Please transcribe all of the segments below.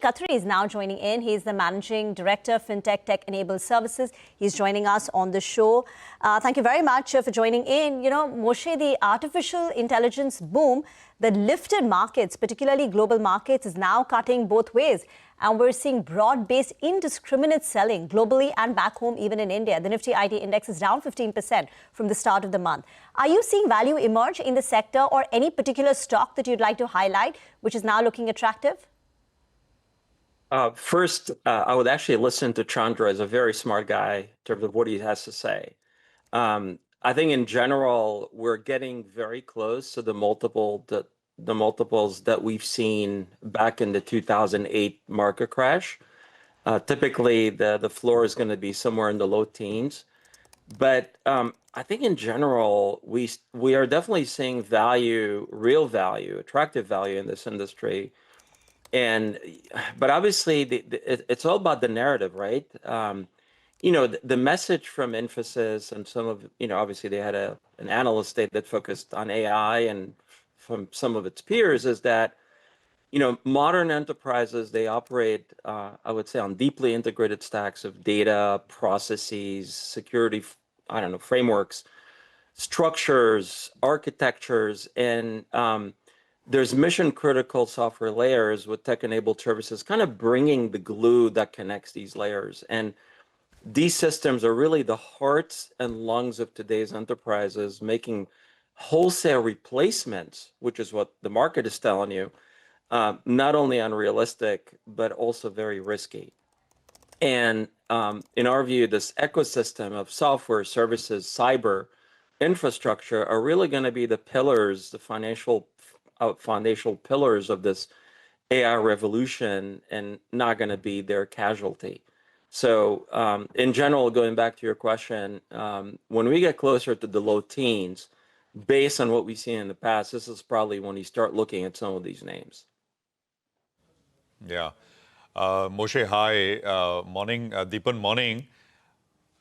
Katri is now joining in. He's the Managing Director, FinTech Tech Enabled Services. He's joining us on the show. Thank you very much for joining in. You know, Moshe, the artificial intelligence boom that lifted markets, particularly global markets, is now cutting both ways. And we're seeing broad-based indiscriminate selling globally and back home, even in India. The Nifty IT index is down 15% from the start of the month. Are you seeing value emerge in the sector or any particular stock that you'd like to highlight, which is now looking attractive? First, I would actually listen to Chandra as a very smart guy in terms of what he has to say. I think in general, we're getting very close to the multiples that we've seen back in the 2008 market crash. Typically, the floor is going to be somewhere in the low teens. But I think in general, we are definitely seeing value, real value, attractive value in this industry. But obviously, it's all about the narrative, right? You know, the message from Infosys and some of, you know, obviously they had an analyst day that focused on AI, and from some of its peers is that, you know, modern enterprises, they operate, I would say, on deeply integrated stacks of data, processes, security, I don't know, frameworks, structures, architectures, and there's mission critical software layers with tech-enabled services kind of bringing the glue that connects these layers. And these systems are really the hearts and lungs of today's enterprises, making wholesale replacements, which is what the market is telling you, not only unrealistic, but also very risky. And in our view, this ecosystem of software, services, cyber, infrastructure are really going to be the pillars, the foundational pillars of this AI revolution, and not going to be their casualty. So in general, going back to your question, when we get closer to the low teens, based on what we've seen in the past, this is probably when you start looking at some of these names. Yeah. Moshe, hi. Morning. Deepan, morning.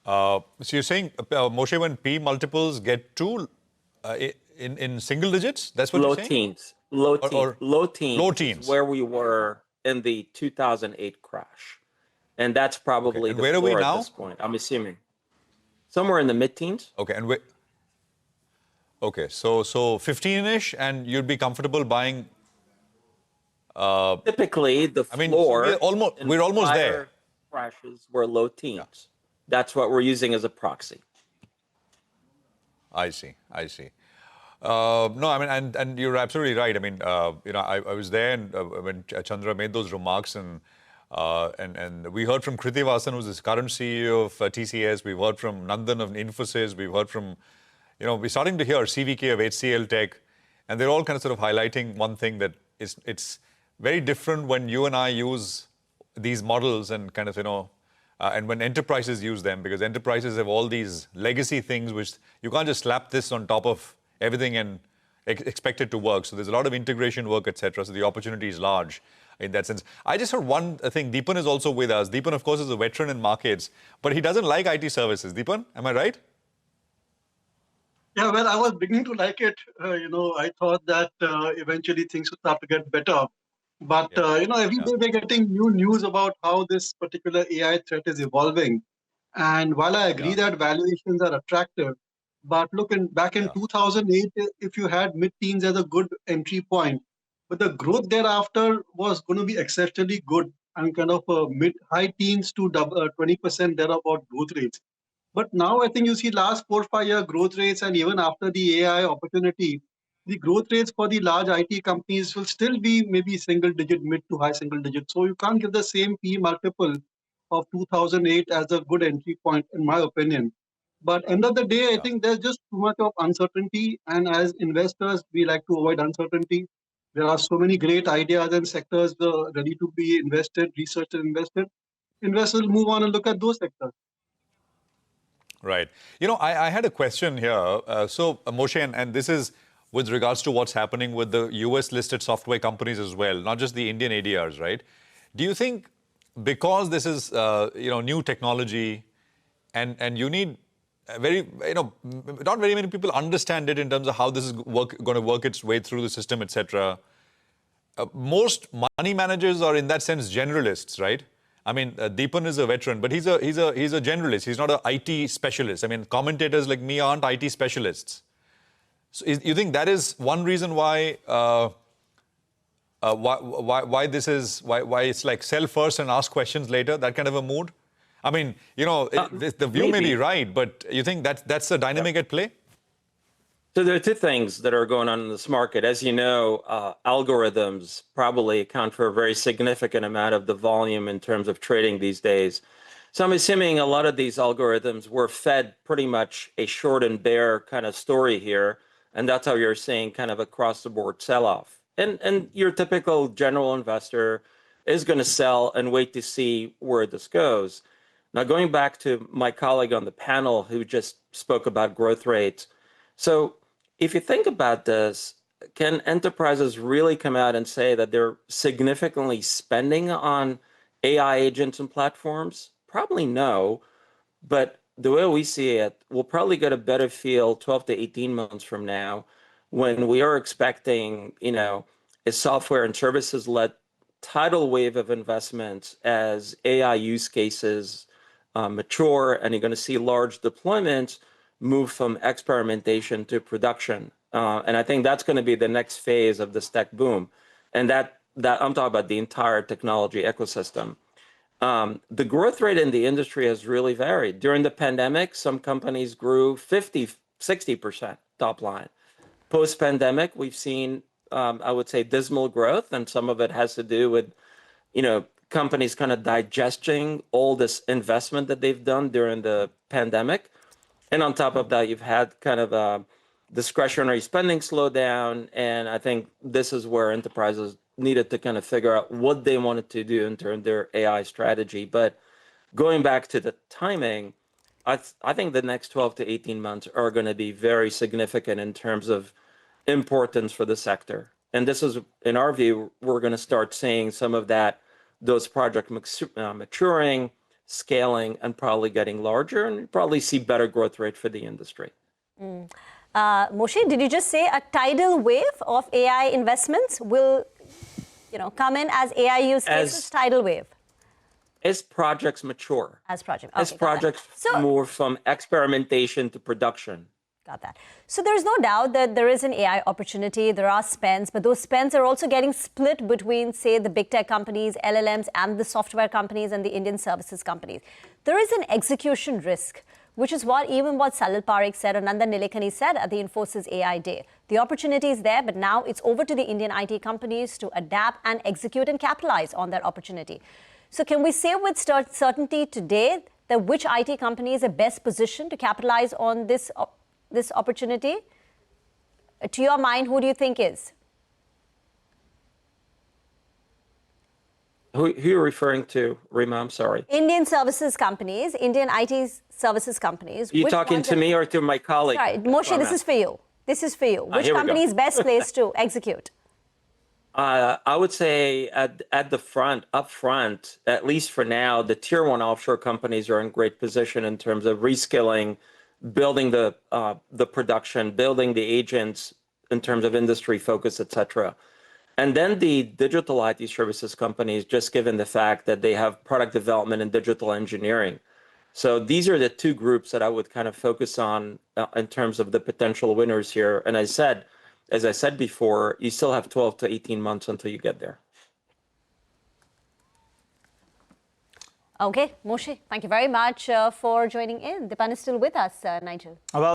So you're saying, Moshe, when P multiples get to in single digits, that's what you're saying? Low teens. Low teens. Where we were in the 2008 crash. And that's probably the where are we floor now? At this point, I'm assuming. Somewhere in the mid-teens. Okay, and so 15-ish, and you'd be comfortable buying. Typically, the floor. I mean, we're almost there. Crashes were low teens. Yeah. That's what we're using as a proxy. I see. No, I mean, and you're absolutely right. I mean, you know, I was there and, when Chandra made those remarks, and we heard from Kriti Vasan, who's the current CEO of TCS. We've heard from Nandan of Infosys. We've heard from, you know, we're starting to hear CVK of HCL Tech, and they're all kind of sort of highlighting one thing, that it's very different when you and I use these models and kind of, you know, and when enterprises use them, because enterprises have all these legacy things which you can't just slap this on top of everything and expect it to work. So there's a lot of integration work, etc. So the opportunity is large in that sense. I just heard one thing. Deepan is also with us. Deepan, of course, is a veteran in markets, but he doesn't like IT services. Deepan, am I right? Yeah, well, I was beginning to like it. You know, I thought that eventually things would start to get better. But, you know, every day we're getting new news about how this particular AI threat is evolving. And while I agree that valuations are attractive, but look, back in 2008, if you had mid-teens as a good entry point, but the growth thereafter was going to be exceptionally good, and kind of mid-high teens to 20% thereabout growth rates. But now I think you see last 4 or 5 year growth rates, and even after the AI opportunity, the growth rates for the large IT companies will still be maybe single digit, mid to high single digit. So you can't give the same P multiple of 2008 as a good entry point, in my opinion. But end of the day, I think there's just too much of uncertainty. And as investors, we like to avoid uncertainty. There are so many great ideas and sectors ready to be invested, researched and invested. Investors will move on and look at those sectors. Right. You know, I had a question here. So, Moshe, and this is with regards to what's happening with the US-listed software companies as well, not just the Indian ADRs, right? Do you think because this is, you know, new technology, and you need very, you know, not very many people understand it in terms of how this is going to work its way through the system, etc. most money managers are in that sense generalists, right? I mean, Deepan is a veteran, but he's a generalist. He's not an IT specialist. I mean, commentators like me aren't IT specialists. So you think that is one reason why this is why it's like sell first and ask questions later, that kind of a mood? I mean, you know, the view may be right, but you think that's the dynamic at play? So there are two things that are going on in this market. As you know, algorithms probably account for a very significant amount of the volume in terms of trading these days. So I'm assuming a lot of these algorithms were fed pretty much a short and bare kind of story here. And that's how you're seeing kind of across the board sell-off. And your typical general investor is going to sell and wait to see where this goes. Now, going back to my colleague on the panel who just spoke about growth rates. So if you think about this, can enterprises really come out and say that they're significantly spending on AI agents and platforms? Probably no. But the way we see it, we'll probably get a better feel 12 to 18 months from now when we are expecting, you know, a software and services-led tidal wave of investments as AI use cases mature, and you're going to see large deployments move from experimentation to production. And I think that's going to be the next phase of this tech boom. And that I'm talking about the entire technology ecosystem. The growth rate in the industry has really varied. During the pandemic, some companies grew 50, 60% top line. Post-pandemic, we've seen, I would say, dismal growth, and some of it has to do with, you know, companies kind of digesting all this investment that they've done during the pandemic. And on top of that, you've had kind of a discretionary spending slowdown. And I think this is where enterprises needed to kind of figure out what they wanted to do in terms of their AI strategy. But going back to the timing, I think the next 12 to 18 months are going to be very significant in terms of importance for the sector. And this is, in our view, we're going to start seeing some of those projects maturing, scaling, and probably getting larger, and probably see better growth rate for the industry. Moshe, did you just say a tidal wave of AI investments will, you know, come in as AI use cases? Tidal wave. As projects mature. As projects. Okay, as projects move from experimentation to production. Got that. So there's no doubt that there is an AI opportunity. There are spends, but those spends are also getting split between, say, the big tech companies, LLMs, and the software companies and the Indian services companies. There is an execution risk, which is what Salil Parekh said or Nandan Nilekani said at the Infosys AI Day. The opportunity is there, but now it's over to the Indian IT companies to adapt and execute and capitalize on that opportunity. So can we say with certainty today that which IT company is the best positioned to capitalize on this opportunity? To your mind, who do you think is? Who are you referring to, Rima? I'm sorry. Indian services companies, Indian IT services companies. Are you talking to me or to my colleague? Sorry, Moshe, this is for you. This is for you. Which company is best placed to execute? I would say at the front, up front, at least for now, the tier one offshore companies are in great position in terms of reskilling, building the production, building the agents in terms of industry focus, et cetera. And then the digital IT services companies, just given the fact that they have product development and digital engineering. So these are the two groups that I would kind of focus on in terms of the potential winners here. And as I said before, you still have 12 to 18 months until you get there. Okay, Moshe, thank you very much for joining in. Deepan is still with us, Nigel. Well,